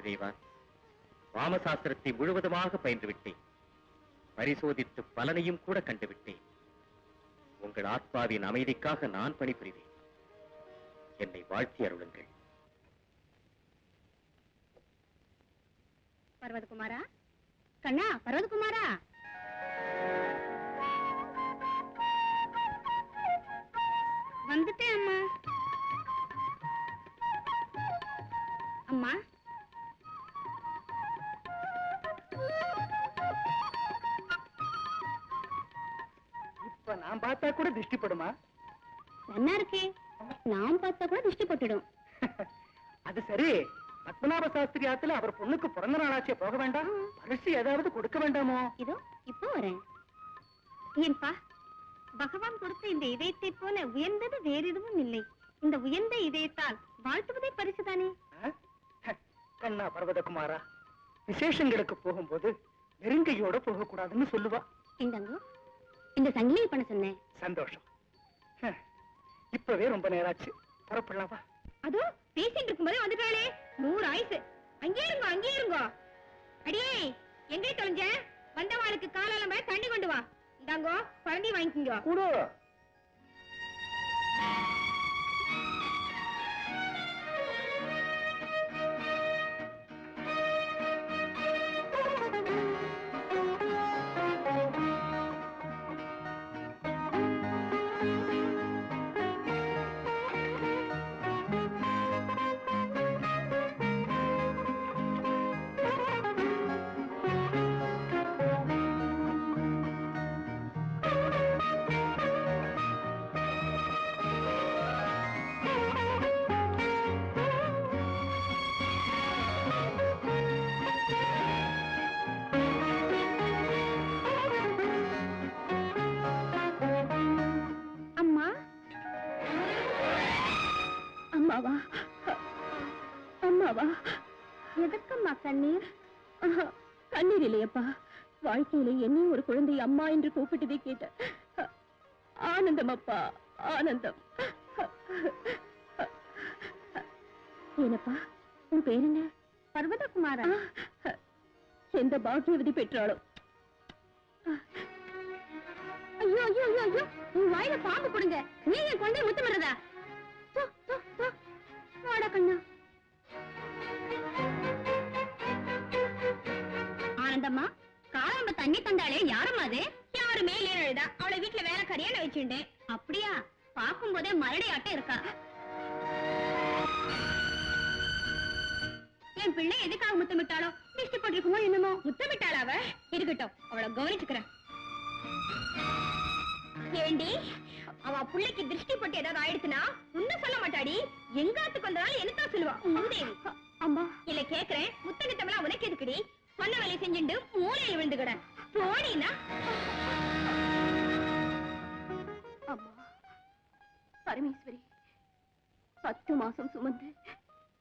செய்வான். வாமசாஸ்திரத்தை முழுவதுமாக பயின்றுவிட்டேன். பரிசோதித்து பலனையும் கூட கண்டுவிட்டேன். உங்கள் ஆத்மாவின் அமைதிக்காக நான் பணிபுரிவேன். என்னை வாழ்த்தி அருளுங்கள். பர்வதகுமாரா, கண்ணா, பர்வதகுமாரா, வந்துட்டேன் அம்மா. அம்மா, இப்ப நான் பார்த்தா கூட திருஷ்டிப்படுமா? நல்லா இருக்கே. நான் பார்த்தா கூட திருஷ்டி பட்டுடும். அது சரி, பத்மநாப சாஸ்திரி ஆத்துல அவர் பொண்ணுக்கு பிறந்த நாளாச்சே, போக வேண்டாம்? பரிசு ஏதாவது கொடுக்க வேண்டாமோ? இதோ இப்போ வரேன். ஏன்பா, பகவான் கொடுத்த இந்த இதயத்தை போல உயர்ந்தது வேறு எதுவும் இல்லை. இந்த உயர்ந்த இதயத்தால் வாழ்த்துவதே பரிசுதானே. கண்ணா பர்வதகுமாரா, விசேஷங்களுக்கு போகும்போது நெருங்கையோட போக கூடாதுன்னு சொல்லுவா. இந்தாங்க, இந்த சங்கிலியை பண்ண சொன்னேன். சந்தோஷம். இப்பவே ரொம்ப நேராச்சு, புறப்படலாமா? அதோ பேசிட்டு இருக்கும் போதே வந்துட்டாளே. 100 ஆயுசு. அங்கே இருங்கோ, அங்கே இருங்கோ. அடியே, எங்கே தொலைஞ்ச? வந்தவாளுக்கு காலால தண்ணி கொண்டு வா. இந்தாங்கோ, குழந்தை வாங்கிக்கோங்க. கூட எதற்கம்மா கண்ணீர்? கண்ணீர் இல்லையப்பா, வாழ்க்கையில என்னையும் ஒரு குழந்தை அம்மா என்று கூப்பிட்டதே கேட்ட ஆனந்தம் அப்பா, ஆனந்தம். ஏனப்பா, உன் பேர் என்ன? பர்வதகுமாரா. எந்த பாக்கியவதி பெற்றாளோ. ஐயோ ஐயோ ஐயோ ஐயோ, உன் வாயில பாம்பு கொடுங்க. நீ என் கொண்டை முத்தமிடுறதா? வாடா கண்ணா. ஆனந்தம்மா, காலம்ப தண்ணி தந்தாலே யாரும் அது? யாருமே இல்லையா? அவளை வீட்டுல வேலைக்காரியான வச்சுட்டேன். அப்படியா? பார்க்கும் போதே மரடியாட்டம் இருக்கா. என் பிள்ளை எதுக்காக முத்தமிட்டாளோ? திருஷ்டி போட்டிருக்குமோ என்னமோ. முத்தமிட்டாளா அவ? இருக்கட்டும், அவளை கவனிச்சுக்கிறேன். ஏண்டி, அவ பிள்ளைக்கு திருஷ்டி போட்டு ஏதாவது ஆயிடுச்சுன்னா உன்ன சொல்ல மாட்டாடி. எங்காத்துக்கு வந்தாலும் என்னத்தான் சொல்லுவா. அம்மா இல்ல கேக்குறேன், முத்தமிட்டமெல்லாம் உனக்கு எதுக்குடி? சொன்ன வேலை செஞ்சுட்டு மூலையில விழுந்துக்கிட போடினா. அம்மா பரமேஸ்வரி, 10 மாசம் சுமந்து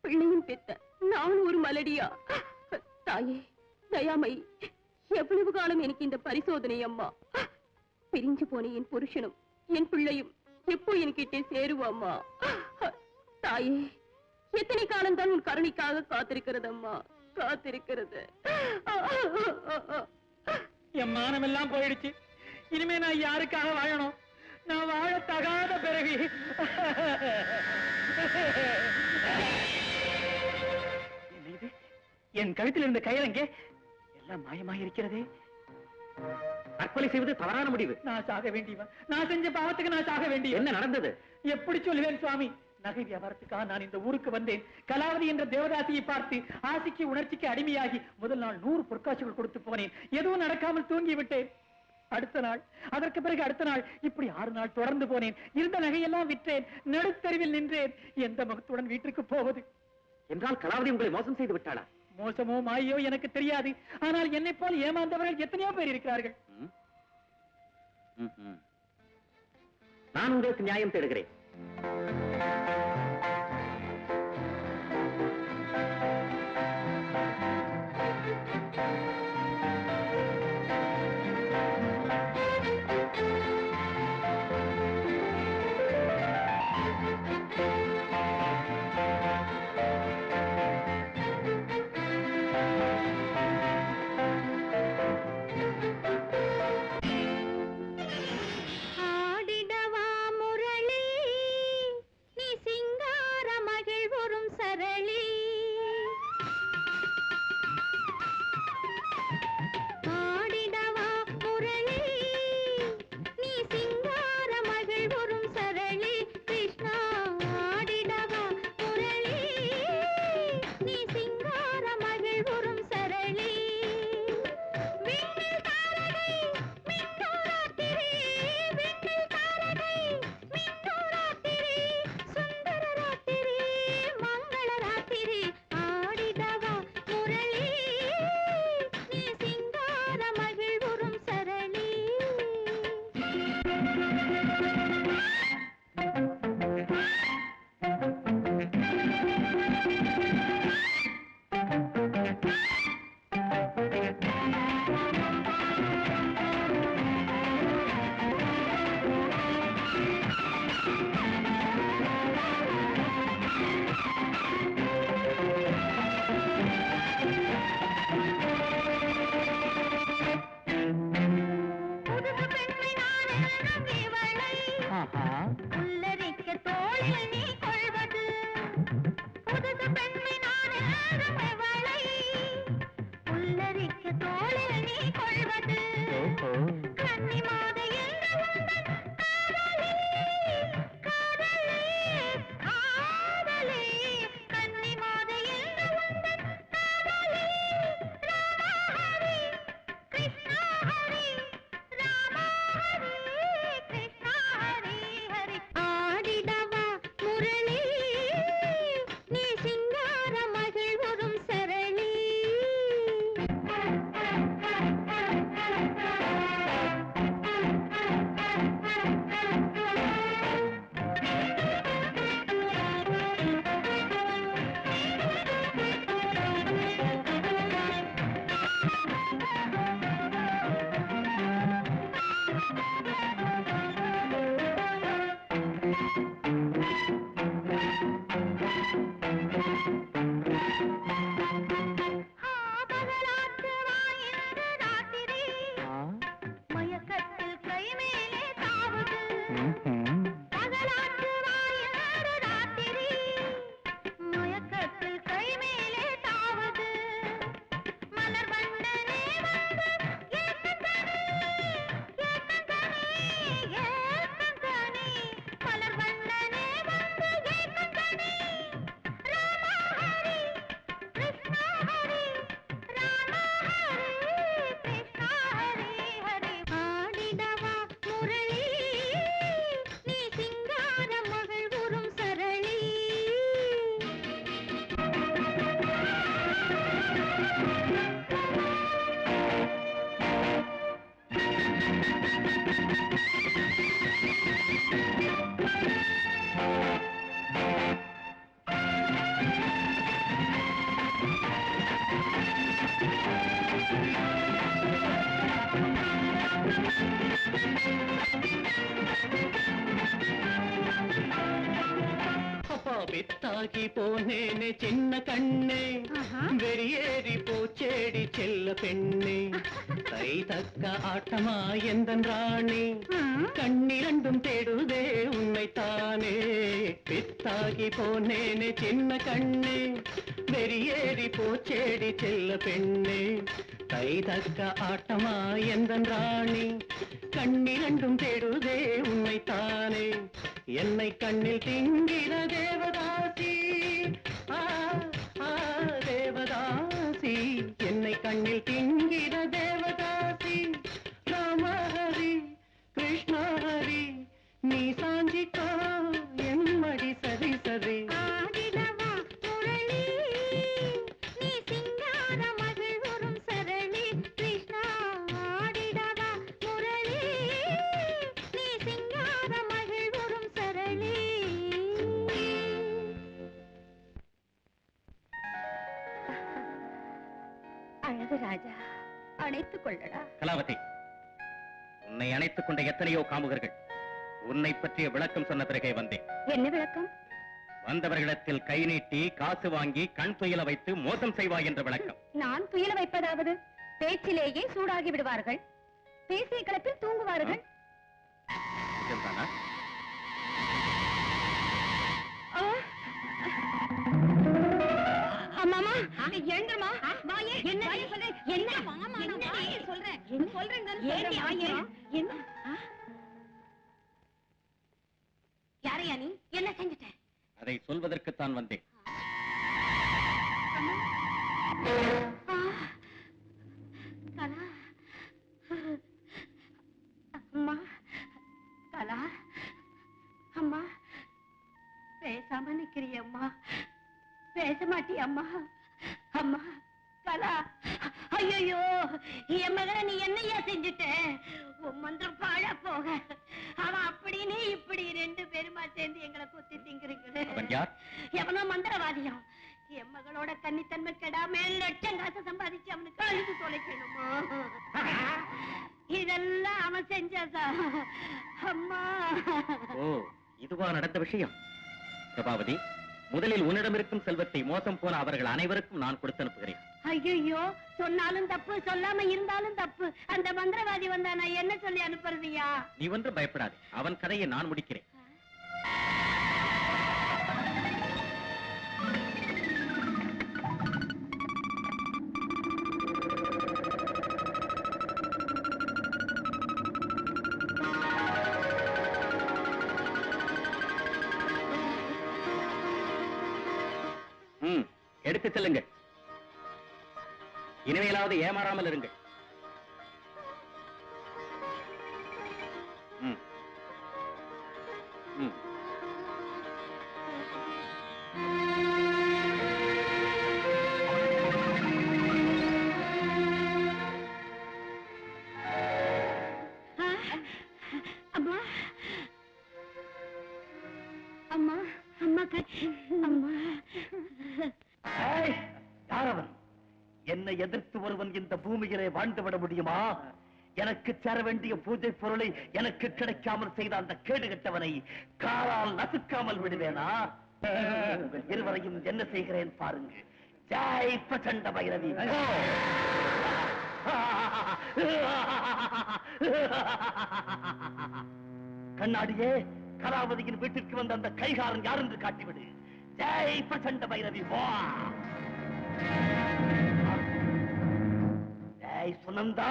பிள்ளையும் பெத்த நான் ஒரு மலடியா? தாயே தயாமை, எவ்வளவு காலம் எனக்கு இந்த பரிசோதனை அம்மா? பிரிஞ்சு போன என் புருஷனும் என் பிள்ளையும் எப்போ என்கிட்டே சேருவாம்மா? தாயே, எத்தனை காலம் தான் உன் கருணைக்காக காத்திருக்கிறது அம்மா, காத்திருக்கிறது. என் மானம் எல்லாம் போயிடுச்சு. இனிமே நான் யாருக்காக வாழணும்? நான் வாழ தகாத பிறகு என் கழுத்தில் இருந்த கையலங்கே எல்லாம் மாயமாக இருக்கிறதே. தற்கொலை செய்வது தவறான முடிவு. நான் சாக வேண்டியவன். நான் செஞ்ச பாவத்துக்கு நான் சாக வேண்டிய. என்ன நடந்தது? எப்படி சொல்லுவேன் சுவாமி? நகை வியாபாரத்துக்காக நான் இந்த ஊருக்கு வந்தேன். கலாவதி என்ற தேவதாசியை பார்த்து ஆசைக்கு உணர்ச்சிக்கு அடிமையாகி முதல் நாள் 100 பொற்காசுகள் கொடுத்து போனேன். எதுவும் நடக்காமல் தூங்கி விட்டேன். அடுத்த நாள், அதற்கு பிறகு அடுத்த நாள், இப்படி 6 நாள் தொடர்ந்து போனேன். இருந்த நகையெல்லாம் விற்றேன். நடுத்தருவில் நின்றேன். எந்த முகத்துடன் வீட்டுக்கு போவது? என்றால் கலாவதி உங்களை மோசம் செய்து விட்டாளா? மோசமோ மாயோ எனக்கு தெரியாது. ஆனால் என்னை போல் ஏமாந்தவர்கள் எத்தனையோ பேர் இருக்கிறார்கள். நான் உங்களுக்கு நியாயம் தேடுகிறேன். பித்தாகி போனேனே சின்ன கண்ணே வெறியேறி போச்சேடி செல்ல பெண்ணே கை தக்க ஆட்டமா எந்தன் ராணி கண்ணிரண்டும் தேடுதே உன்னைத்தானே பித்தாகி போனேனே சின்ன கண்ணே வெறியேறி போச்சேடி செல்ல பெண்ணே கை தக்க ஆட்டமா எந்தன் ராணி கண்ணிரண்டும் தேடுதே உன்னைத்தானே என்னை கண்ணில் திங்கிற தேவதாசி தேவதாசி என்னை கண்ணில் திங்கிற தேவதாசி ராமஹரி கிருஷ்ணஹரி நீ சாஞ்சிக்கோ என் மடி சரி சரி ராஜா அணைத்துக் கொள்ளடா. கலாவதி, உன்னை அணைத்துக் கொண்ட எத்தனையோ காமுகர்கள் உன்னை பற்றிய விளக்கம் சொன்ன பிறகே வந்தேன். என்ன விளக்கம்? வந்தவர்களிடத்தில் கை நீட்டி காசு வாங்கி கண் துயில வைத்து மோசம் செய்வாய் என்ற விளக்கம். நான் துயில வைப்பதாவது? பேச்சிலேயே சூடாகி விடுவார்கள், பேசிய கிளப்பில் தூங்குவார்கள். நிஜம்தானா? அம்மாமா எழுந்துமா. என்ன என்ன சொல்றேன் என்ன யாரையா நீ என்ன செஞ்சுட்ட? அதை சொல்வதற்குத்தான் வந்தேன். கலா, அம்மா கலா, அம்மா பேசாம நிக்கிறியம்மா, பேச மாட்டியம்மா? அம்மா கலா, ஐயோ என் மகனை நீ என்னையா செஞ்சுட்ட? உன் மந்திரம் பாழா போக, அவன் அப்படின்னு இப்படி ரெண்டு பேருமா சேர்ந்து எங்களை குத்தி திங்கிறீங்களே. எவனோ மந்திரவாதியம் என் மகளோட கன்னித்தன்மை கெடாம லட்சம் காசு சம்பாதிச்சு அவனுக்கு அழுது தொலைக்கணுமா? இதெல்லாம் அவன் செஞ்சதா அம்மா? ஓ, இதுவா நடந்த விஷயம்? பிரபாவதி, முதலில் உன்னிடம் இருக்கும் செல்வத்தை மோசம் போன அவர்கள் அனைவருக்கும் நான் கொடுத்து அனுப்புகிறேன். ஐயோ, சொன்னாலும் தப்பு, சொல்லாம இருந்தாலும் தப்பு. அந்த மந்திரவாதி வந்தா நான் என்ன சொல்லி அனுப்புறதுயா? நீ ஒன்றும் பயப்படாது, அவன் கதையை நான் முடிக்கிறேன். எடுத்து செல்லுங்கள். இனிமேலாவது ஏமாறாமல் இருங்கள். அம்மா அம்மா அம்மா அம்மா. யாரவன்? என்னை எதிர்த்து ஒருவன் இந்த பூமியிலே வாழ்ந்துவிட முடியுமா? எனக்கு சேர வேண்டிய பூஜை பொருளை எனக்கு கிடைக்காமல் செய்த அந்த கேடுகட்டவனை காலால் நசுக்காமல் விடுவேனா? உங்கள் இருவரையும் என்ன செய்கிறேன் பாருங்க. ஜெய் பிரச்சண்ட பைரவி. கண்ணாடியே, கலாவதியின் வீட்டிற்கு வந்த அந்த கைகாரன் யார் என்று காட்டிவிடு. ஜெய் பிரச்சண்ட பைரவி. வா. ஜெய் சுனந்தா,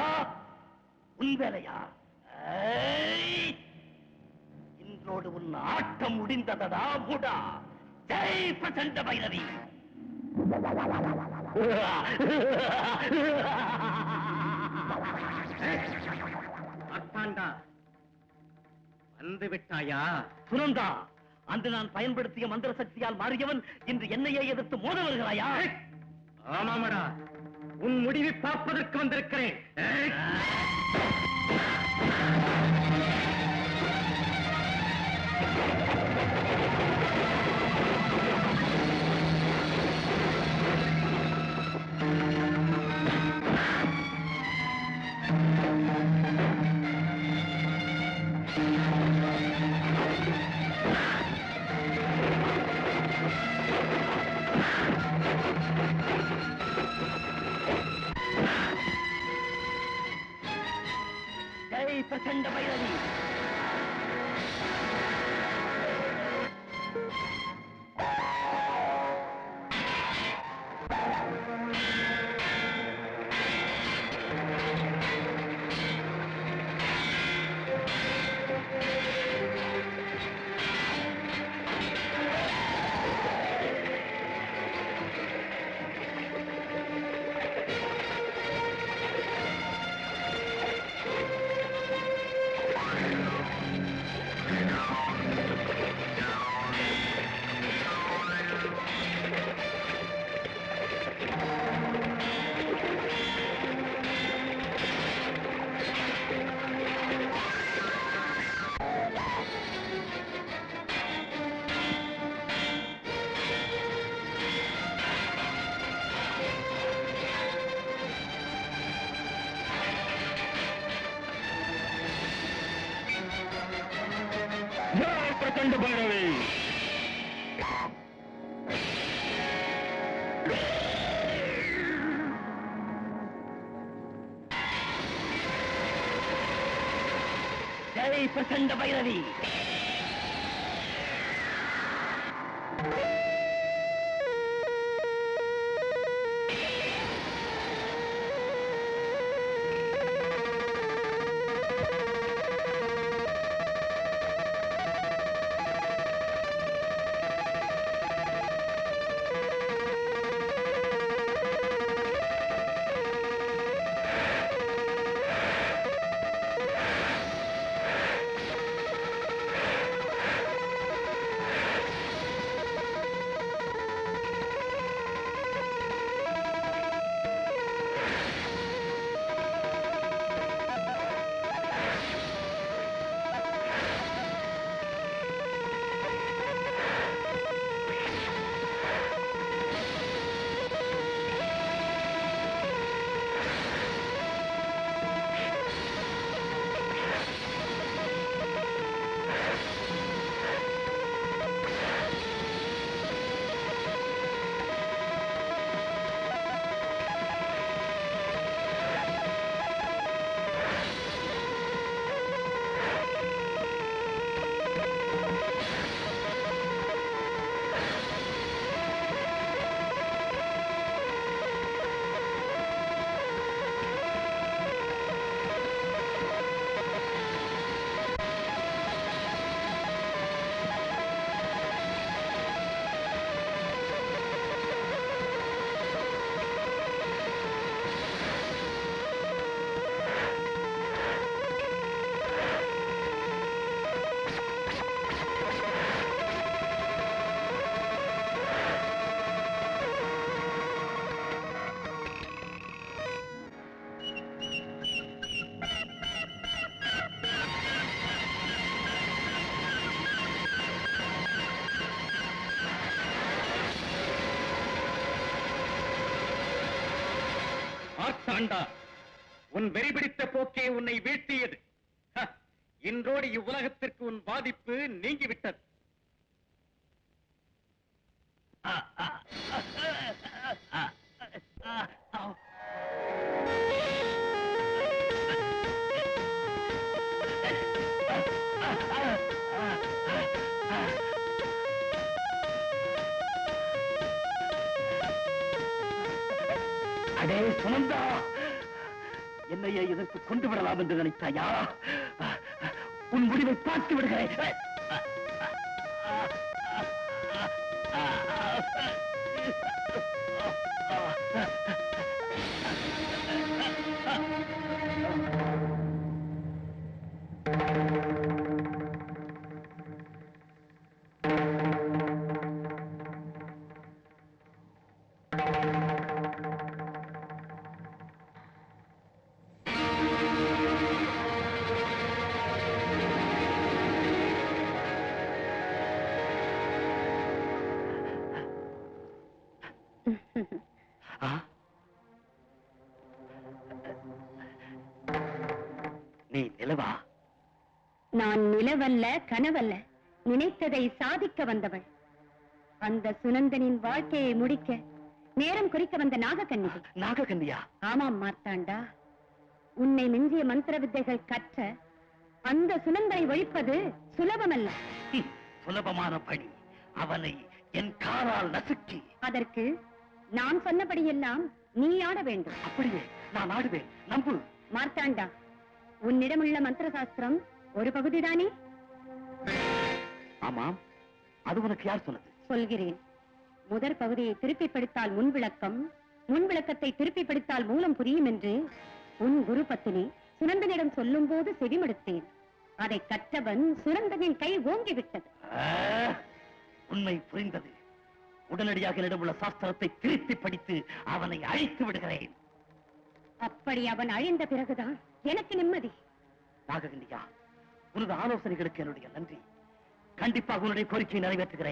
உன் வேலையா? இன்றோடு உன் ஆட்டம் முடிந்ததடா மூடா. ஜெய் பிரச்சண்ட பைரவி. வந்து விட்டாயா? சுனந்தா, அன்று நான் பயன்படுத்திய மந்திர சக்தியால் மாறியவன் இன்று என்னையே எதிர்த்து மோத வருகிறாயா? ஆமாமடா, உன் முடிவை பார்ப்பதற்கு வந்திருக்கிறேன். பிரச்சண்ட பைரவி. பிரச்சண்ட பைரவி. ஜெய் பிரச்சண்ட பைரவி. மார்த்தாண்டா, உன் வெறிபிடித்த போக்கே உன்னை வீழ்த்தியது. இன்றோடு இவ்வுலகத்திற்கு உன் பாதிப்பு நீங்கிவிட்டது. அடே சுனந்தா, என்னையே இதற்கு கொண்டு விடலாம் என்று நினைத்தாயா? உன் முடிவை பார்த்து விடுகிறேன். நீ நிலவா? நான் நிலவல்ல, கனவல்ல, நினைத்ததை சாதிக்க வந்தவள். அந்த சுனந்தனின் வாழ்க்கையை முடிக்க நேரம் குறிக்க வந்த நாகக்கன்னிகை. நாகக்கன்னியா? ஆமாம் மார்த்தாண்டா, உன்னை மிஞ்சிய மந்திர வித்தைகள் கற்ற அந்த சுனந்தரை ஒழிப்பது சுலபமல்ல. சுலபமான பணி. அவனை என் காலால் நசுக்கி. அதற்கு நான் சொன்னபடியெல்லாம் நீ ஆட வேண்டும். அப்படியே நான் ஆடுவேன், நம்பு. மார்த்தாண்டா, உன்னிடமுள்ள மந்திர சாஸ்திரம் ஒரு பகுதிதானே? ஆமாம். அது உனக்கு யார் சொன்னது? சொல்கிறேன். முதற் பகுதியை திருப்பி படித்தால் முன் விளக்கம், முன் விளக்கத்தை திருப்பி படித்தால் மூலம் புரியும் என்று உன் குரு பத்தினி சுனந்தனிடம் சொல்லும் போது செவிமடுத்தேன். அதை கற்றவன் சுனந்தனின் கை ஓங்கிவிட்டது. உண்மை புரிந்தது. உடனடியாக என்னிடமுள்ள சாஸ்திரத்தை திருப்பி படித்து அவனை அழித்து விடுகிறேன். அப்படி அவன் அழிந்த பிறகுதான் எனக்கு நிம்மதி. நாககண்டியா, உனது ஆலோசனைகளுக்கு என்னுடைய நன்றி. கண்டிப்பாக உன்னுடைய கோரிக்கையை நிறைவேற்றுகிறேன்.